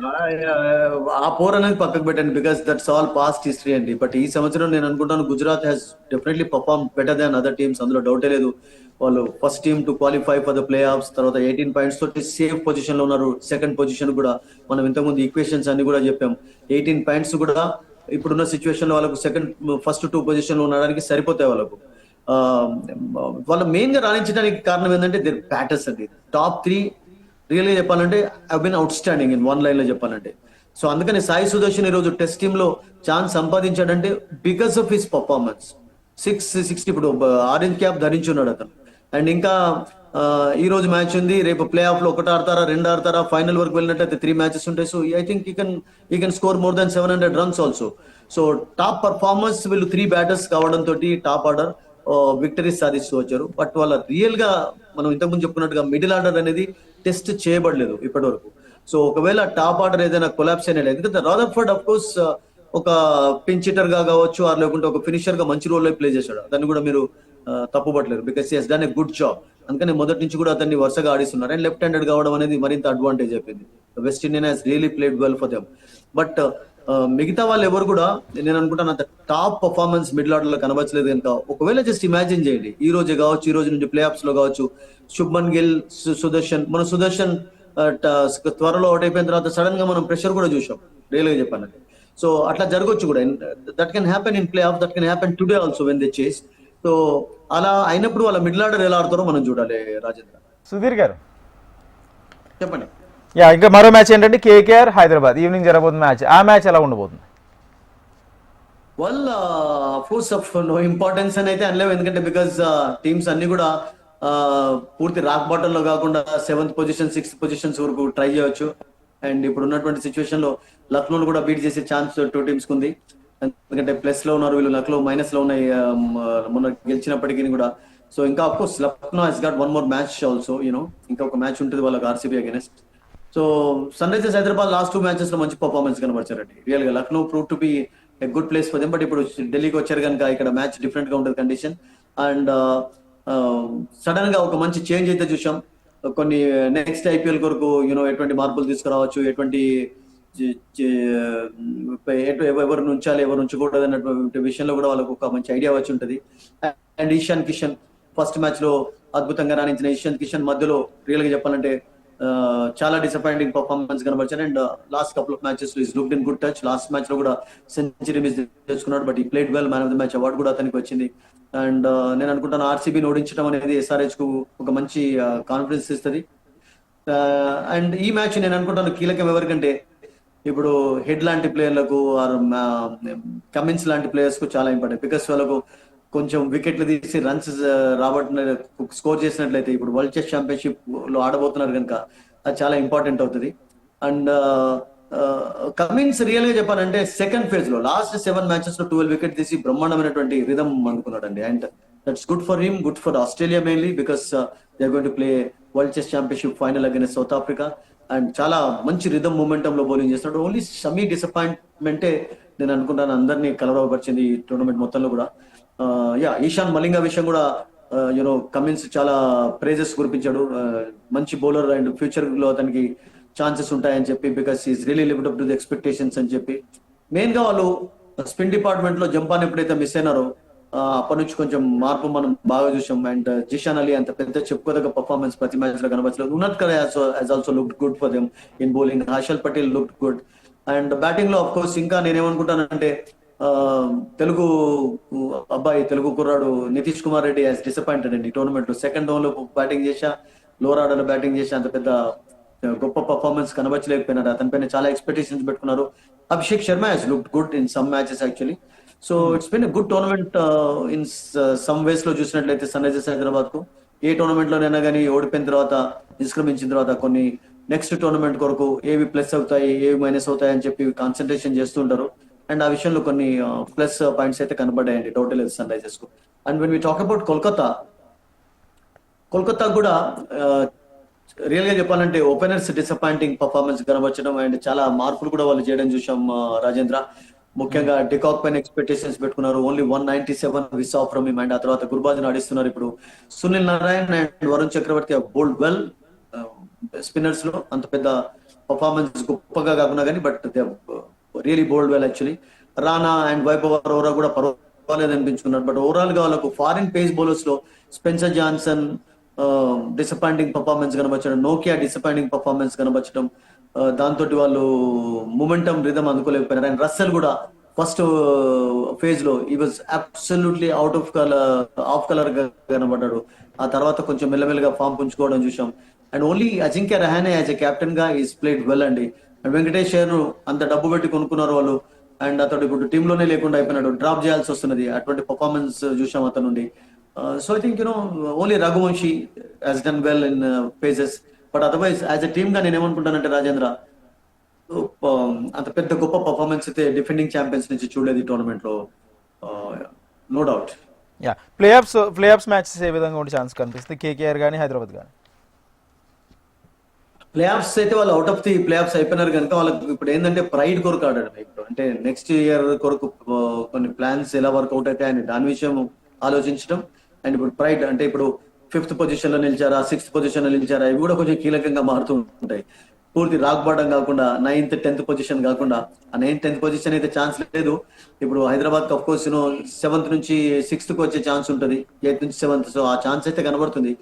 ఆ పోర్ అనేది పక్కకు పెట్టండి, because that's all past history అండి. బట్ ఈ సంవత్సరం నేను అనుకుంటాను Gujarat has definitely perform better than other teams, అందులో డౌటే లేదు. వాళ్ళు first team to qualify for the play offs. తర్వాత 18 points తోటి సేఫ్ పొజిషన్ లో ఉన్నారు. సెకండ్ పొజిషన్ కూడా మనం ఇంతకుముందు ఈక్వేషన్స్ అన్ని కూడా చెప్పాం. 18 points కూడా ఇప్పుడున్న సిచ్యువేషన్ లో వాళ్ళకు ఫస్ట్ 2 పొజిషన్ లో ఉండడానికి సరిపోతాయి వాళ్ళకు. వాళ్ళు మెయిన్ గా రాణించడానికి కారణం ఏంటంటే దేర్ బ్యాటర్స్ అండి. టాప్ 3 రియల్ గా చెప్పాలంటే have been outstanding in one line లో చెప్పాలంటే. సో అందుకని సాయి సుదర్శన్ ఈ రోజు టెస్ట్ టీమ్ లో ఛాన్స్ సంపాదించాడంటే బికాస్ ఆఫ్ హిస్ పర్ఫార్మెన్స్. 660 ఇప్పుడు ఆరెంజ్ క్యాప్ ధరించున్నాడు అతను. అండ్ ఇంకా ఈ రోజు మ్యాచ్ ఉంది, రేపు ప్లే ఆఫ్ లో ఒకటి ఆడతారా, రెండు ఆడతారా, ఫైనల్ వరకు వెళ్ళినట్టయితే 3 మ్యాచెస్ ఉంటాయి. సో ఐ థింక్ ఈ can score more than 700 runs also. So top performers వీళ్ళు 3 బ్యాటర్స్ కావడంతో టాప్ ఆర్డర్ విక్టరీస్ సాధిస్తూ వచ్చారు. బట్ వాళ్ళ రియల్ గా మనం ఇంతకుముందు చెప్పుకున్నట్టుగా మిడిల్ ఆర్డర్ అనేది టెస్ట్ చేయబడలేదు ఇప్పటి వరకు. సో ఒకవేళ టాప్ ఆర్డర్ ఏదైనా కొలాప్స్ అయినా లేదు, ఎందుకంటే రాదర్ఫర్డ్ అఫ్ కోర్స్ ఒక పిన్ హిట్టర్ గా కావచ్చు, ఆర్ లేకుంటే ఒక ఫినిషర్ గా మంచి రోల్ ప్లే చేశాడు. దాన్ని కూడా మీరు తప్పుపట్టలేరు, because he has done a good job. అందుకని మొదటి నుంచి కూడా అతన్ని వరుసగా ఆడిస్తున్నారు. అండ్ లెఫ్ట్ హ్యాండెడ్ కావడం అనేది మరింత అడ్వాంటేజ్ అయిపోయింది. West Indian has really played well for them. But మిగతా వాళ్ళు ఎవరు కూడా నేను అనుకుంటాను అంత టాప్ పర్ఫార్మెన్స్ మిడిల్ ఆర్డర్ లో కనబచ్చలేదు కనుక, ఒకవేళ జస్ట్ ఇమాజిన్ చేయండి ఈ రోజే కావచ్చు, ఈ రోజు నుంచి ప్లే ఆఫ్స్ లో కావచ్చు, శుభ్మన్ గిల్, సుదర్శన్ త్వరలో అవుట్ అయిపోయిన తర్వాత సడన్ గా మనం ప్రెషర్ కూడా చూసాం రియల్ గా చెప్పాలంటే. సో అట్లా జరగొచ్చు కూడా. That can happen in play of, that can happen today also when they చేస్. సో అలా అయినప్పుడు వాళ్ళ మిడిల్ ఆర్డర్ ఎలా ఆడతారో మనం చూడాలి. రాజేంద్ర, సుధీర్ గారు చెప్పండి. ఇంకా మరో మ్యాచ్ ఏంటంటే కేకేఆర్ హైదరాబాద్ ఈవినింగ్ జరగబోతుంది మ్యాచ్. ఆ మ్యాచ్ ఎలా ఉండబోతుంది? వాళ్ళ ఫోర్స్ ఆఫ్ నో ఇంపార్టెన్స్ అని అయితే అనలేవు, ఎందుకంటే బికాస్ టీమ్స్ అన్ని కూడా పూర్తి రాక్ బాటమ్ లో కాకుండా 7th పొజిషన్ 6th పొజిషన్స్ వరకు ట్రై చేయొచ్చు. అండ్ ఇప్పుడు ఉన్నటువంటి సిచ్యువేషన్ లో లక్నోను కూడా బీట్ చేసే ఛాన్స్ 2 టీమ్స్ ఉంది, ఎందుకంటే ప్లస్ లో ఉన్నారు వీళ్ళు, లక్నో మైనస్ లో ఉన్నాయి మొన్న గెలిచినప్పటికీ కూడా. సో ఇంకా of course Lucknow has got 1 more match also, ఇంకా ఒక మ్యాచ్ ఉంటుంది వాళ్ళకి RCB against. So Sunrisers Hyderabad last 2 matches లో మంచి పర్ఫార్మెన్స్ కనబరిచారండి రియల్ గా. Lucknow prove to be a good place for them, but ఇప్పుడు ఢిల్లీకి వచ్చారు కనుక ఇక్కడ మ్యాచ్ డిఫరెంట్ గా ఉంటుంది కండిషన్. అండ్ సడన్ గా ఒక మంచి చేంజ్ అయితే చూసాం. కొన్ని నెక్స్ట్ ఐపీఎల్ కొరకు ఎటువంటి మార్పులు తీసుకురావచ్చు, ఎటువంటి ఎవరు నుంచాలి ఎవరు ఉంచకూడదు అన్నటువంటి విషయంలో కూడా వాళ్ళకు ఒక మంచి ఐడియా వచ్చి ఉంటుంది. And Ishan Kishan first match లో అద్భుతంగా రాణించిన ఇషాన్ కిషన్ మధ్యలో రియల్ గా చెప్పాలంటే చాలా డిసప్పాయింటింగ్ పర్ఫార్మెన్స్ కనబరిచారు. And last couple of matches లో is looked in good touch. Last match లో కూడా సెంచరీ మిస్ చేసుకున్నాడు, but he played well, man of the match award కూడా అతనికి వచ్చింది. అండ్ నేను అనుకుంటాను ఆర్సీబీని ఓడించడం అనేది ఎస్ఆర్హెచ్ కు ఒక మంచి కాన్ఫిడెన్స్ ఇస్తుంది. అండ్ ఈ మ్యాచ్ నేను అనుకుంటాను కీలకం ఎవరికంటే ఇప్పుడు హెడ్ లాంటి ప్లేయర్లకు ఆర్ కమిన్స్ లాంటి ప్లేయర్స్ కు చాలా ఇంపార్టెంట్, బికాస్ వాళ్ళకు కొంచెం వికెట్లు తీసి రన్స్ రాబట్టిన స్కోర్ చేసినట్లయితే ఇప్పుడు వరల్డ్ చెస్ ఛాంపియన్షిప్ లో ఆడబోతున్నారు కనుక అది చాలా ఇంపార్టెంట్ అవుతుంది. అండ్ కమిన్స్ రియల్ గా చెప్పాలంటే సెకండ్ ఫేజ్ లో లాస్ట్ 7 మ్యాచెస్ లో 12 వికెట్ తీసి బ్రహ్మాండమైనటువంటి రిథమ్ అనుకున్నాడు అండి. And that's good for him, good for Australia mainly, because they are going to play world chess championship final against South Africa. And చాలా మంచి రిథమ్ మూమెంటం లో bowling చేస్తున్నాడు. ఓన్లీ షమీ డిసప్పాయింట్మెంటే నేను అనుకుంటాను అందరినీ కలవరపరిచింది ఈ టోర్నమెంట్ మొత్తంలో కూడా. ఈశాన్ మలింగా విషయం కూడా కమిన్స్ చాలా ప్రైజెస్ కురిపించాడు. మంచి బౌలర్ అండ్ ఫ్యూచర్ లో అతనికి ఛాన్సెస్ ఉంటాయని చెప్పి, because is really lived up to the expectations అని చెప్పి. మెయిన్ గా వాళ్ళు స్పిన్ డిపార్ట్మెంట్ లో జంపాన్ ఎప్పుడైతే మిస్ అయినారో అప్పటి నుంచి కొంచెం మార్పు మనం బాగా చూసాం. అండ్ జిషాన్ అలీ అంత పెద్ద చెప్పుకోదగ్గ పర్ఫార్మెన్స్ ప్రతి మ్యాచ్ లో కనబడలేదు. ఉన్నత్ కర్ has also looked good for them in bowling. Harshal Patel looked good. And batting లో ఆఫ్ కోర్స్ ఇంకా నేనేమనుకుంటానంటే తెలుగు అబ్బాయి, తెలుగు కుర్రాడు నితీష్ కుమార్ రెడ్డి హాస్ డిసప్పాయింటెడ్ అండి టోర్నమెంట్ లో. సెకండ్ డౌన్ లో బ్యాటింగ్ చేశా, లోవర్ ఆర్డర్ లో బ్యాటింగ్ చేశా, అంత పెద్ద గొప్ప పర్ఫార్మెన్స్ కనబచ్చలేకపోయినారు. అతనిపైన చాలా ఎక్స్పెక్టేషన్స్ పెట్టుకున్నారు. Abhishek Sharma has looked good in some matches actually. So it's been a good tournament in some ways లో చూసినట్లయితే సన్ రైజర్స్ హైదరాబాద్ కు. ఏ టోర్నమెంట్ లోనైనా కానీ ఓడిపోయిన తర్వాత, నిష్క్రమించిన తర్వాత కొన్ని నెక్స్ట్ టోర్నమెంట్ కొరకు ఏవి ప్లస్ అవుతాయి, ఏవి మైనస్ అవుతాయి అని చెప్పి కాన్సన్ట్రేషన్ చేస్తుంటారు. అండ్ ఆ విషయంలో కొన్ని ప్లస్ పాయింట్స్ అయితే కనబడ్డాయండి టోటల్ సన్ రైజర్స్ కు. And when we talk about Kolkata కూడా రియల్ గా చెప్పాలంటే ఓపెనర్స్ డిసప్పాయింటింగ్ పర్ఫార్మెన్స్ కనబరచడం అండ్ చాలా మార్పులు కూడా వాళ్ళు చేయడం చూసాం రాజేంద్ర. ముఖ్యంగా డికాక్ పైన ఎక్స్పెక్టేషన్స్ పెట్టుకున్నారు. ఓన్లీ 197 విస్ ఆఫ్ ఫ్రమ్ హిమ్. అండ్ ఆ తర్వాత గుర్బాజ్ ఆడిస్తున్నారు ఇప్పుడు. Sunil Narine and Varun Chakravarthy bowled well spinners లో. అంత పెద్ద పర్ఫార్మెన్స్ గొప్పగా కాకుండా కానీ, but they really bowled well actually. Rana and Vaibhav Arora కూడా పర్వాలేదు అనిపించుకున్నారు. బట్ ఓవరాల్ గా వాళ్ళకు ఫారిన్ పేస్ బౌలర్స్ లో స్పెన్సర్ జాన్సన్ డిసప్పాయింటింగ్ పర్ఫార్మెన్స్ కనబచ్చడం, నోకియా డిసప్పాయింటింగ్ పర్ఫార్మెన్స్ కనబచ్చడం, దాంతో వాళ్ళు మూమెంటం రిథమ్ అందుకోలేకపోయినారు. అండ్ రస్సెల్ కూడా ఫస్ట్ ఫేజ్ లో he was absolutely out of colour గా కనబడ్డాడు. ఆ తర్వాత కొంచెం మెల్లమెల్లగా ఫామ్ పుంజుకోవడం చూసాం. And only Ajinkya Rahane as a captain గా ఈస్ ప్లేడ్ వెల్ అండి. అండ్ వెంకటేష్ అంత డబ్బు పెట్టి కొనుక్కున్నారు వాళ్ళు. అండ్ అతడు ఇప్పుడు టీంలోనే లేకుండా అయిపోయినాడు, డ్రాప్ చేయాల్సి వస్తున్నది. అటువంటి పర్ఫార్మెన్స్ చూసాం అతను నుండి. So I think only Raghuvanshi has done well in phases. But otherwise as a team గా నేను ఏమనుకుంటానంటే రాజేంద్ర, అంత పెద్ద గొప్ప పర్ఫార్మెన్స్ అయితే డిఫెండింగ్ ఛాంపియన్స్ నుంచి చూడలేదు ఈ టోర్నమెంట్ లో, no doubt. Yeah, play offs matches ఏ విధంగా ఉండే ఛాన్స్ కనిపిస్తుంది కేకేఆర్ కానీ హైదరాబాద్ కానీ? ప్లే ఆఫ్స్ అయితే వాళ్ళు out of the play offs అయిపోయినారు కనుక వాళ్ళకి ఇప్పుడు ఏంటంటే ప్రైడ్ కొరకు ఆడాడు ఇప్పుడు. అంటే నెక్స్ట్ ఇయర్ కొరకు కొన్ని ప్లాన్స్ ఎలా వర్కౌట్ అవుతాయి అని దాని విషయం ఆలోచించడం. అండ్ ఇప్పుడు ప్రైడ్ అంటే ఇప్పుడు 5th పొజిషన్ లో నిలిచారా, 6th పొజిషన్ లో నిలిచారా, ఇవి కూడా కొంచెం కీలకంగా మారుతూ ఉంటాయి. పూర్తి రాక్బాటం కాకుండా 9th 10th పొజిషన్ కాకుండా, ఆ 9th 10th పొజిషన్ అయితే ఛాన్స్ లేదు. ఇప్పుడు హైదరాబాద్ అఫ్ కోర్స్ 7th నుంచి 6th కి వచ్చే ఛాన్స్ ఉంటుంది, 8th నుంచి 7th. సో ఆ ఛాన్స్ అయితే కనబడుతుంది.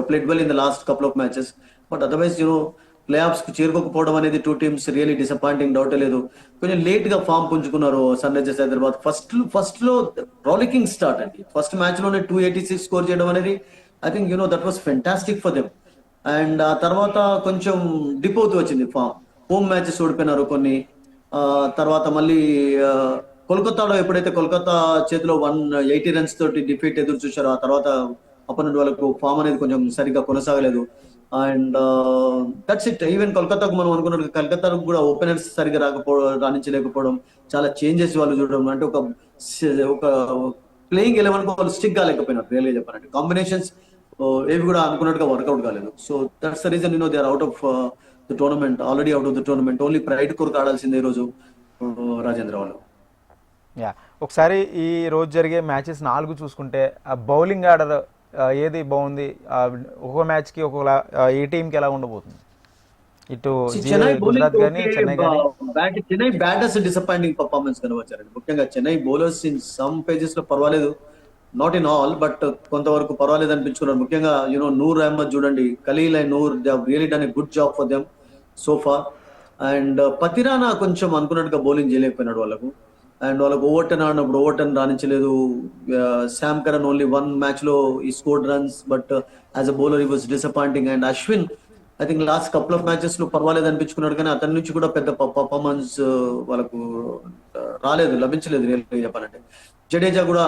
Played well in the last couple of matches. But otherwise play offs కు చేరుకోకపోవడం అనేది two teams really disappointing, doubt లేదు. కొంచెం లేట్ గా ఫామ్ పుంజుకున్నారు సన్ రైజర్స్ హైదరాబాద్. ఫస్ట్ లో రాలికింగ్ స్టార్ట్ అండి. ఫస్ట్ మ్యాచ్ లోనే 286 స్కోర్ చేయడం అనేది I think that was fantastic for them. And ఆ తర్వాత కొంచెం డిప్ అవుతూ వచ్చింది ఫామ్. హోమ్ మ్యాచెస్ ఓడిపోయినారు కొన్ని. తర్వాత మళ్ళీ కోల్కతాలో ఎప్పుడైతే కోల్కతా చేతిలో 180 రన్స్ తోటి డిఫీట్ ఎదురు చూశారో, ఆ తర్వాత అప్పటి నుండి వాళ్ళకు ఫామ్ అనేది కొంచెం సరిగ్గా కొనసాగలేదు. And that's it. ఈవెన్ కోల్కతాకు మనం అనుకున్నట్టు కలకత్తాకు కూడా ఓపెనర్స్ సరిగ్గా రాణించలేకపోవడం, చాలా చేంజెస్ వాళ్ళు చూడడం. అంటే ఒక ప్లేయింగ్ 11 కు వాళ్ళు స్టిక్ కాలేకపోయినారు రియల్ గా చెప్పాలంటే. కాంబినేషన్స్ ఏవి కూడా అనుకున్నట్టుగా వర్కౌట్ కాలేదు. So that's the reason they are out of the tournament, already out of the tournament. Only pride కొరకు ఆడాల్సిందే ఈ రోజు రాజేంద్ర వాళ్ళు. యా, ఒకసారి ఈ రోజు జరిగే మ్యాచెస్ 4 చూసుకుంటే ఆ బౌలింగ్ ఆర్డర్ ఏది బాగుంది? ఒక్కో మ్యాచ్కి ఒక్కొక్క ఏ టీంకి ఎలా ఉండబోతుంది? ఇటు చెన్నై గుజరాత్ కానీ చెన్నై కానీ. చెన్నై బ్యాటర్స్ డిసప్పాయింటింగ్ పర్ఫార్మెన్స్ కనబచ్చారండి. ముఖ్యంగా Chennai bowlers in some phases లో పర్వాలేదు, నాట్ ఇన్ ఆల్, బట్ కొంతవరకు పర్వాలేదు అనిపించుకున్నారు. ముఖ్యంగా నూర్ అహ్మద్ చూడండి, Khaleel and Noor they have really done a good job for them so far. And Pathirana కొంచెం అనుకున్నట్టుగా బౌలింగ్ చేయలేకపోయినాడు వాళ్ళకు. అండ్ వాళ్ళకు ఓవర్టన్ ఆడినప్పుడు ఓవర్టన్ రాణించలేదు. శామ్ కరణ్ ఓన్లీ 1 మ్యాచ్ లో he scored runs, but as a bowler he was disappointing. And Ashwin I think last couple of matches లో పర్వాలేదు అనిపించుకున్నాడు, కానీ అతని నుంచి కూడా పెద్ద పర్ఫార్మెన్స్ వాళ్ళకు రాలేదు, లభించలేదు రియల్ చెప్పాలంటే. జడేజా కూడా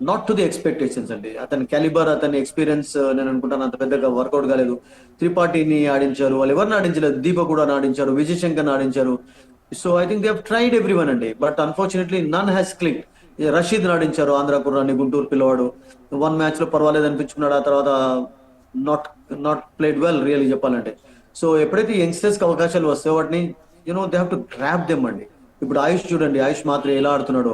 నాట్ టు ది ఎక్స్పెక్టేషన్స్ అండి. అతని క్యాలిబర్, అతని ఎక్స్పీరియన్స్ నేను అనుకుంటాను అంత పెద్దగా వర్కౌట్ కాలేదు. త్రిపాఠిని ఆడించారు, వాళ్ళు ఎవరిని ఆడించలేదు. దీపక్ కూడా ఆడించారు, విజయ్ శంకర్ ఆడించారు. So I think they have tried everyone అండి, but unfortunately none has click. Rashid ఆడించారు, ఆంధ్ర కుర్రాన్ని, గుంటూరు పిల్లవాడు. 1 మ్యాచ్ లో పర్వాలేదు అనిపించుకున్నాడు, ఆ తర్వాత not not played well really చెప్పాలంటే. సో ఎప్పుడైతే యంగ్స్టర్స్ కి అవకాశాలు వస్తాయో వాటిని they have to grab them అండి. ఇప్పుడు ఆయుష్ చూడండి, ఆయుష్ మాత్రం ఎలా ఆడుతున్నాడో,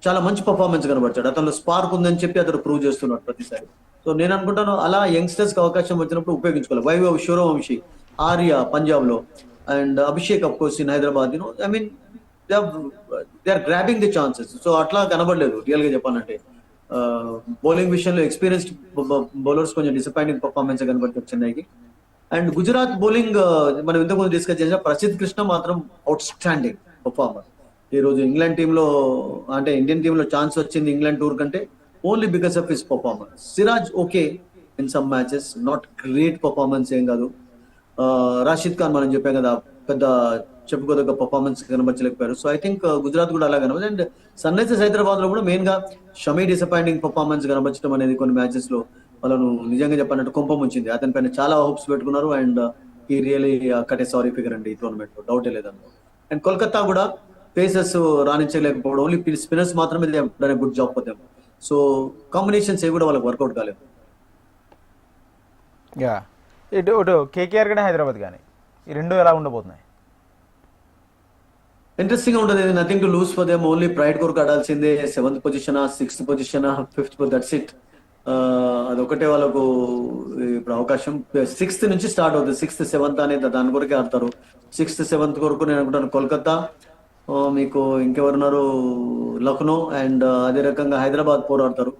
చాలా మంచి పర్ఫార్మెన్స్ కనబడ్డాడు. అతను స్పార్క్ ఉందని చెప్పి అతను ప్రూవ్ చేస్తున్నాడు ప్రతిసారి. సో నేను అనుకుంటాను అలా యంగ్స్టర్స్ కి అవకాశం వచ్చినప్పుడు ఉపయోగించుకోవాలి. వైభవ్ సూర్యవంశీ, ఆర్య పంజాబ్ లో, and Abhishek of course in Hyderabad. I mean they are grabbing the chances. So అట్లా కనబడలేదు రియల్ గా చెప్పాలంటే. బౌలింగ్ విషయంలో ఎక్స్పీరియన్స్డ్ బౌలర్స్ కొంచెం డిసప్పాయింటింగ్ పర్ఫార్మెన్స్ కనబడుతుంది చెన్నైకి. అండ్ గుజరాత్ బౌలింగ్ మనం ఇంతకుముందు డిస్కస్ చేసిన ప్రసిద్ధ్ కృష్ణ మాత్రం అవుట్ స్టాండింగ్ పర్ఫార్మర్. ఈ రోజు ఇంగ్లాండ్ టీంలో, అంటే ఇండియన్ టీంలో ఛాన్స్ వచ్చింది ఇంగ్లాండ్ టూర్ కంటే only because of his performance. Siraj okay in some matches, not great performance ఏం కాదు. రాషిద్ ఖాన్ మనం చెప్పాం కదా, పెద్ద చెప్పుకోదగ్గ పర్ఫార్మెన్స్ కనబరచలేకపోయారు. సో ఐ థింక్ గుజరాత్ కూడా అలా కనబడి. అండ్ సన్ రైజర్స్ హైదరాబాద్ లో కూడా మెయిన్ గా షమీ డిసప్పాయింటింగ్ పర్ఫార్మెన్స్ కనబరచడం అనేది కొన్ని మ్యాచెస్ లో వాళ్ళను నిజంగా చెప్పాలంటే కుంపం ఉంచింది. అతని పైన చాలా హోప్స్ పెట్టుకున్నారు, and he really cut a sorry figure అండి ఈ టోర్నమెంట్ లో, డౌటే లేదన్న. అండ్ కోల్కతా కూడా పేసర్స్ రాణించలేకపోవడం, ఓన్లీ స్పిన్నర్స్ మాత్రమే good job for them. So combinations ఏ కూడా వాళ్ళకి వర్కౌట్ కాలేదు. యా, ఇటు కేకేఆర్ కానీ హైదరాబాద్ కానీ ఈ రెండు ఎలా ఉండబోతున్నాయి? ఇంట్రెస్టింగ్ గా ఉంటుంది. Nothing to lose for them, only pride కొరకు ఆడాల్సిందే. 7th position, 6th position, 5th, that's it. అదొకటే వాళ్ళకు ఇప్పుడు అవకాశం. 6th నుంచి స్టార్ట్ అవుతుంది. 6th 7th అనేది దాని కొరకే ఆడతారు. 6th 7th కొరకు నేను అనుకుంటాను కోల్కతా, మీకు ఇంకెవరున్నారు, లక్నో, అండ్ అదే రకంగా హైదరాబాద్ పోరాడతారు.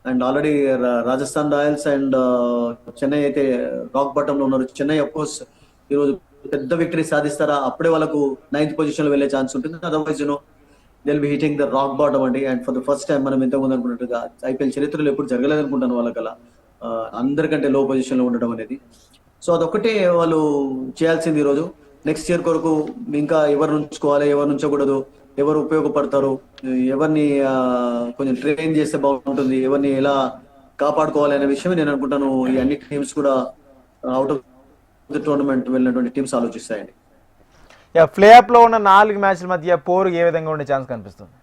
And already Rajasthan Royals and Chennai అయితే రాక్ బాటమ్ లో ఉన్నారు. చెన్నై అఫ్ కోర్స్ ఈరోజు పెద్ద విక్టరీ సాధిస్తారా, అప్పుడే వాళ్ళకు 9th పొజిషన్ లో వెళ్ళే ఛాన్స్ ఉంటుంది. Otherwise they'll be hitting the rock bottom అండి. And for the first time మనం ఎంతమంది అనుకున్నట్టుగా ఐపీఎల్ చరిత్రలో ఎప్పుడు జరగలేదు అనుకుంటాను వాళ్ళకి అలా అందరికంటే లో పొజిషన్ లో ఉండడం అనేది. సో అదొకటే వాళ్ళు చేయాల్సింది ఈరోజు. నెక్స్ట్ ఇయర్ కొరకు ఇంకా ఎవరు ఉంచుకోవాలి, ఎవరు ఉంచకూడదు, ఎవరు ఉపయోగపడతారు, ఎవరిని కొంచెం ట్రైన్ చేస్తే బాగుంటుంది, ఎవరిని ఎలా కాపాడుకోవాలి అనే విషయం నేను అనుకుంటాను ఈ అన్ని టీమ్స్ కూడా అవుట్ ఆఫ్ ది టోర్నమెంట్ వెళ్ళినటువంటి టీమ్స్ ఆలోచిస్తాయండి. ప్లే ఆఫ్ లో ఉన్న 4 మ్యాచ్ల మధ్య పోరు ఏ విధంగా ఉండే ఛాన్స్ కనిపిస్తుంది?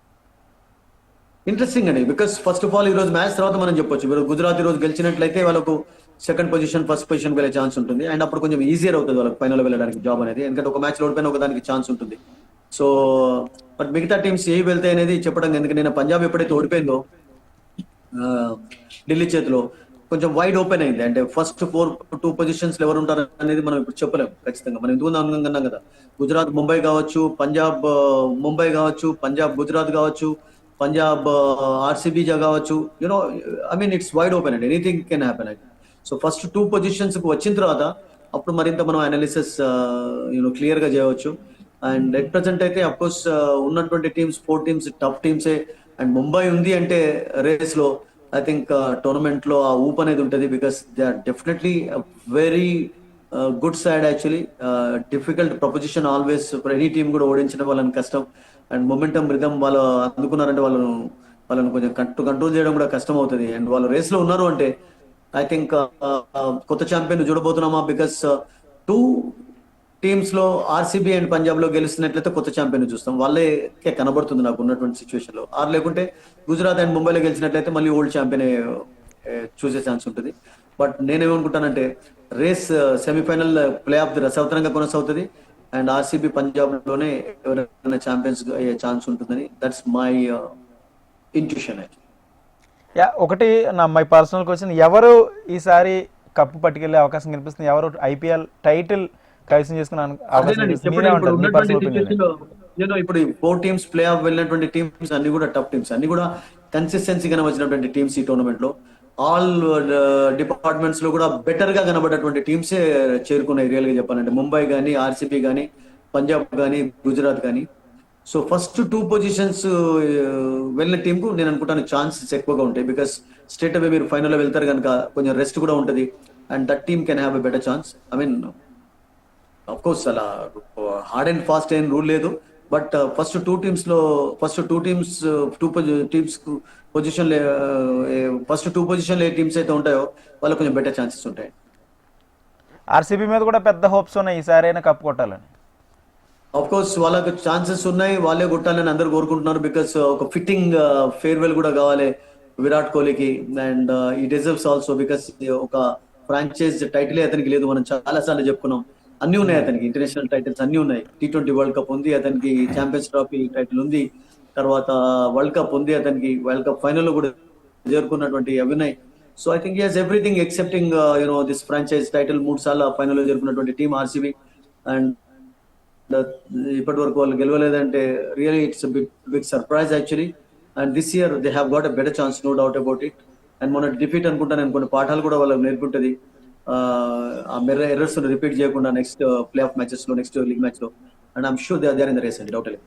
ఇంట్రెస్టింగ్ అండి, బికాస్ ఫస్ట్ ఆఫ్ ఆల్ ఈ రోజు మ్యాచ్ తర్వాత మనం చెప్పొచ్చు, మీరు గుజరాత్ ఈ రోజు గెలిచినట్లయితే వాళ్ళకు సెకండ్ పొజిషన్ ఫస్ట్ పొజిషన్ వెళ్ళే ఛాన్స్ ఉంటుంది. అండ్ అప్పుడు కొంచెం ఈజియర్ అవుతుంది వాళ్ళకి ఫైనల్ వెళ్ళడానికి జాబ్ అనేది, ఎందుకంటే ఒక మ్యాచ్ ఓడిపోయిన ఒక దానికి ఛాన్స్ ఉంటుంది. సో బట్ మిగతా టీమ్స్ ఏ వెళ్తాయి అనేది చెప్పడం, ఎందుకంటే నేను పంజాబ్ ఎప్పుడైతే ఓడిపోయిందో ఢిల్లీ చేతిలో కొంచెం వైడ్ ఓపెన్ అయింది. అంటే ఫస్ట్ 2 పొజిషన్స్ ఎవరు ఉంటారు అనేది మనం ఇప్పుడు చెప్పలేము ఖచ్చితంగా. మనం ఎందుకు అనుకున్నాం కదా, గుజరాత్ ముంబై కావచ్చు, పంజాబ్ ముంబై కావచ్చు, పంజాబ్ గుజరాత్ కావచ్చు, పంజాబ్ ఆర్సీబీ కావచ్చు, you know I mean it's wide open అండి, ఎనీథింగ్ కెన్ హ్యాపెన్ అయితే. సో ఫస్ట్ 2 పొజిషన్స్ కు వచ్చిన తర్వాత అప్పుడు మరింత మనం అనాలిసిస్ క్లియర్ గా చేయవచ్చు. అండ్ ఎట్ ప్రెసెంట్ అయితే అఫ్ కోర్స్ ఉన్నటువంటి టీమ్స్ 4 టీమ్స్ టఫ్ టీమ్సే. అండ్ ముంబై ఉంది అంటే రేస్ లో ఐ థింక్ టోర్నమెంట్ లో ఆ ఊప్ అనేది ఉంటుంది, because they are definitely very good side actually. Difficult proposition always for any team కూడా ఓడించడం వాళ్ళని కష్టం. అండ్ మొమెంటం రిథం వాళ్ళు అందుకున్నారంటే వాళ్ళని కొంచెం కంట్రోల్ చేయడం కూడా కష్టం అవుతుంది. అండ్ వాళ్ళు రేస్ లో ఉన్నారు అంటే ఐ థింక్ కొత్త ఛాంపియన్ చూడబోతున్నామా, బికాస్ 2 టీమ్స్ లో ఆర్సీబీ అండ్ పంజాబ్ లో గెలుస్తున్నట్లయితే కొత్త ఛాంపియన్ చూస్తాం, వాళ్ళే కనబడుతుంది నాకు ఉన్నటువంటి సిచ్యువేషన్ లో. లేకుంటే గుజరాత్ అండ్ ముంబైలో గెలిచినట్లయితే మళ్ళీ ఓల్డ్ ఛాంపియన్ చూసే ఛాన్స్ ఉంటుంది. బట్ నేనేమనుకుంటానంటే రేస్ సెమీఫైనల్ ప్లే ఆఫ్ ది రసవతరంగా కొనసాగుతుంది. అండ్ ఆర్సీబీ పంజాబ్ లోనే ఎవరైనా ఛాంపియన్స్ అయ్యే ఛాన్స్ ఉంటుందని దట్స్ మై ఇంట్యూషన్. ఒకటి మై పర్సనల్ క్వశ్చన్, ఎవరు ఈసారి కప్పు పట్టుకెళ్లే అవకాశం కనిపిస్తుంది? ఎవరు ఐపీఎల్ టైటిల్ కైవసం చేసుకునే అవకాశం కనిపిస్తుంది? మీరే ఉంటారు, మీ పర్సనల్ ఒపీనియన్. ఇప్పుడు 4 టీమ్స్ ప్లే ఆఫ్ వెళ్ళినటువంటి టీమ్స్ అన్ని కూడా టఫ్ టీమ్స్, అన్ని కూడా కన్సిస్టెన్సీగా వచ్చినటువంటి టీమ్స్ ఈ టోర్నమెంట్ లో. ఆల్ డిపార్ట్మెంట్స్ లో కూడా బెటర్ గా కనబడేటువంటి టీమ్సే చేరుకున్నాయి రియల్ గా చెప్పాలంటే. ముంబై కానీ, ఆర్సీబీ కానీ, పంజాబ్ కానీ, గుజరాత్ కానీ. సో ఫస్ట్ 2 పొజిషన్స్ వెళ్ళిన టీమ్ కు నేను అనుకుంటాను ఛాన్సెస్ ఎక్కువగా ఉంటాయి, బికాస్ స్ట్రేట్ అవే మీరు ఫైనల్ లో వెళ్తారు కనుక కొంచెం రెస్ట్ కూడా ఉంటుంది. And that team can have a better chance. I mean of course అలా హార్డ్ అండ్ ఫాస్ట్ ఏం రూల్ లేదు, but first two teams position first 2 position A teams అయితే ఉంటాయో వాళ్ళకి కొంచెం బెటర్ ఛాన్సెస్ ఉంటాయి. ఆర్సీబీ మీద కూడా పెద్ద హోప్స్ ఉన్నాయి ఈసారి అయినా కప్పు కొట్టాలని. ఆఫ్ కోర్స్ వాళ్ళకి ఛాన్సెస్ ఉన్నాయి, వాళ్ళే కొట్టాలని అందరూ కోరుకుంటున్నారు, బికాస్ ఒక ఫిట్టింగ్ ఫేర్వెల్ కూడా కావాలి విరాట్ కోహ్లీకి. అండ్ ఈ డిజర్వ్స్ ఆల్సో, బికాస్ ఒక ఫ్రాంచైజ్ టైటిల్ అతనికి లేదు, మనం చాలా సార్లు చెప్పుకున్నాం. అన్ని ఉన్నాయి అతనికి, ఇంటర్నేషనల్ టైటిల్స్ అన్ని ఉన్నాయి. T20 వరల్డ్ కప్ ఉంది అతనికి, ఛాంపియన్స్ ట్రోఫీ టైటిల్ ఉంది, తర్వాత వరల్డ్ కప్ ఉంది అతనికి, వరల్డ్ కప్ ఫైనల్ లో కూడా చేరుకున్నటువంటి అవి ఉన్నాయి. So I think హియస్ everything excepting this franchise title 3 సార్లు ఫైనల్ లో చేరుకున్నటువంటి టీమ్ ఆర్సీబీ. అండ్ ఇప్పటి వరకు వాళ్ళు గెలవలేదంటే really it's big surprise actually. And this year they have got a better chance, no doubt about it. And మొన్న defeat అనుకుంటా నేను కొన్ని పాఠాలు కూడా వాళ్ళకి నేర్పుంటది, ఆ ఎర్రర్స్ రిపీట్ చేయకుండా నెక్స్ట్ ప్లే ఆఫ్ మ్యాచెస్ లో, నెక్స్ట్ లీగ్ మ్యాచ్ లో. And I'm sure they are in the race అండి, డౌట్ లేదు.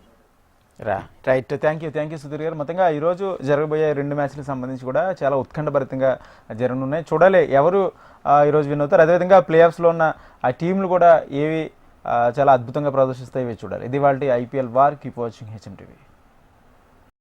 Right, thank you Sudheer garu. మొత్తంగా ఈరోజు జరగబోయే 2 మ్యాచ్లకు సంబంధించి కూడా చాలా ఉత్కంఠభరితంగా జరగనున్నాయి. చూడాలి ఎవరు ఈరోజు విన్ అవుతారు. అదేవిధంగా ప్లే ఆఫ్స్లో ఉన్న ఆ టీంలు కూడా ఏవి చాలా అద్భుతంగా ప్రదర్శిస్తాయి చూడాలి. ఇది వాళ్ళ IPL war. Keep watching HM TV.